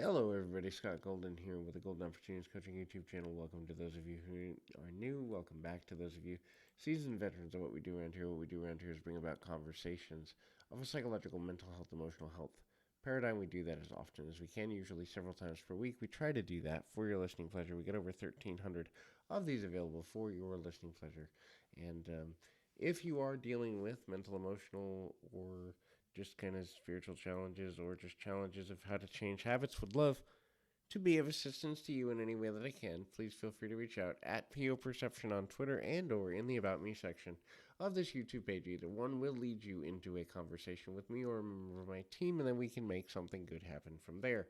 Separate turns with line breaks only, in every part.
Hello, everybody. Scott Golden here with the Golden Opportunities Coaching YouTube channel. Welcome to those of you who are new. Welcome back to those of you seasoned veterans of what we do around here. What we do around here is bring about conversations of a psychological, mental health, emotional health paradigm. We do that as often as we can, usually several times per week. We try to do that for your listening pleasure. We get over 1,300 of these available for your listening pleasure. And if you are dealing with mental, emotional, or just kind of spiritual challenges or just challenges of how to change habits, would love to be of assistance to you in any way that I can. Please feel free to reach out at PO Perception on Twitter and or in the About Me section of this YouTube page. Either one will lead you into a conversation with me or a member of my team, and then we can make something good happen from there.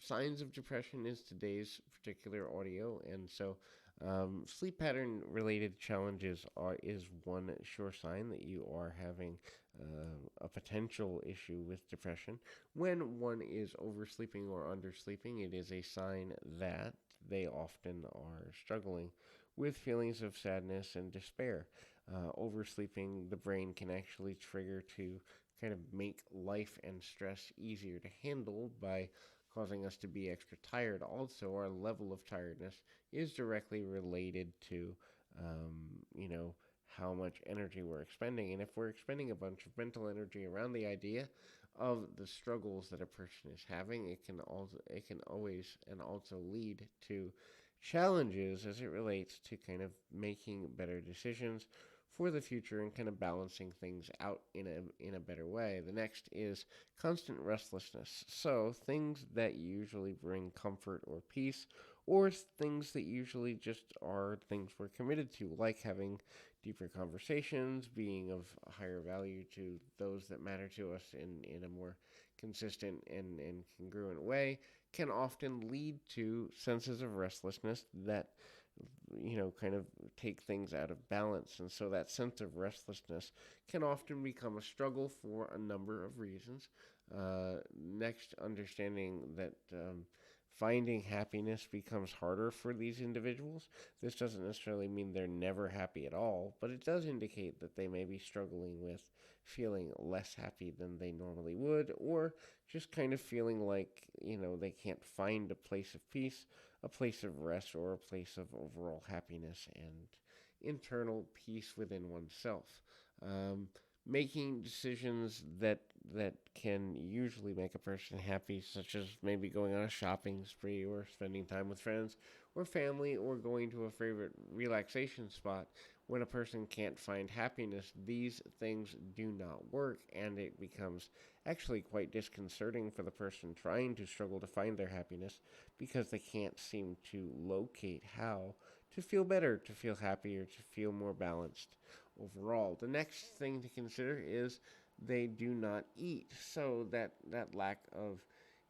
Signs of depression is today's particular audio, and so sleep pattern related challenges is one sure sign that you are having a potential issue with depression. When one is oversleeping or undersleeping, it is a sign that they often are struggling with feelings of sadness and despair. Oversleeping, the brain can actually trigger to kind of make life and stress easier to handle by causing us to be extra tired. Also, our level of tiredness is directly related to, you know, how much energy we're expending. And if we're expending a bunch of mental energy around the idea of the struggles that a person is having, it can always and also lead to challenges as it relates to kind of making better decisions for the future and kind of balancing things out in a better way. The next is constant restlessness. So things that usually bring comfort or peace, or things that usually just are things we're committed to, like having deeper conversations, being of higher value to those that matter to us in a more consistent and congruent way, can often lead to senses of restlessness that kind of take things out of balance. And so that sense of restlessness can often become a struggle for a number of reasons. Next, understanding that finding happiness becomes harder for these individuals. This doesn't necessarily mean they're never happy at all, but it does indicate that they may be struggling with feeling less happy than they normally would, or just kind of feeling like, they can't find a place of peace, a place of rest, or a place of overall happiness and internal peace within oneself. Um, Making decisions that can usually make a person happy, such as maybe going on a shopping spree or spending time with friends or family or going to a favorite relaxation spot. When a person can't find happiness, these things do not work, and it becomes actually quite disconcerting for the person trying to struggle to find their happiness because they can't seem to locate how to feel better, to feel happier, to feel more balanced overall. The next thing to consider is they do not eat. So that lack of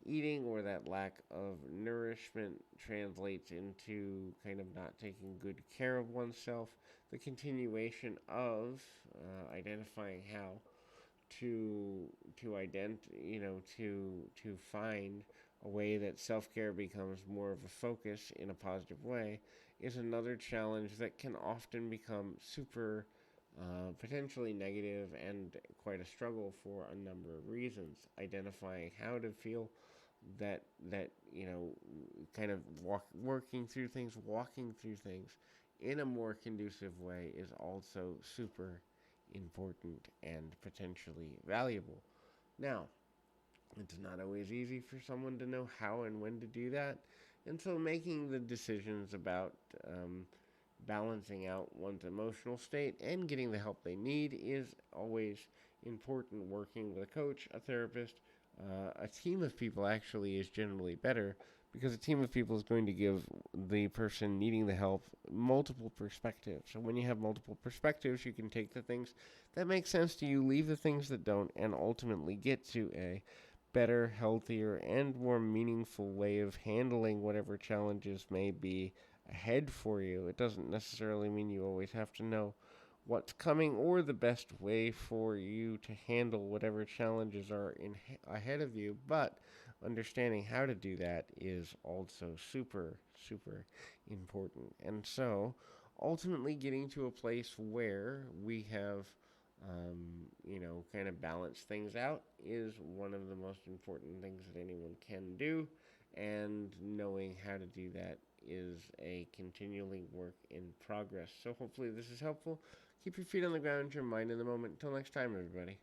eating or that lack of nourishment translates into kind of not taking good care of oneself. The continuation of identifying how to to find a way that self-care becomes more of a focus in a positive way is another challenge that can often become super potentially negative and quite a struggle for a number of reasons. Identifying how to feel that kind of walking through things in a more conducive way is also super important and potentially valuable. Now, it's not always easy for someone to know how and when to do that, and so making the decisions about balancing out one's emotional state and getting the help they need is always important. Working with a coach, a therapist, a team of people actually is generally better because a team of people is going to give the person needing the help multiple perspectives. So when you have multiple perspectives, you can take the things that make sense to you, leave the things that don't, and ultimately get to a better, healthier, and more meaningful way of handling whatever challenges may be ahead for you. It doesn't necessarily mean you always have to know what's coming or the best way for you to handle whatever challenges are ahead of you, but understanding how to do that is also super, super important. And so, ultimately, getting to a place where we have kind of balance things out is one of the most important things that anyone can do. And knowing how to do that is a continually work in progress. So hopefully this is helpful. Keep your feet on the ground, your mind in the moment. Until next time, everybody.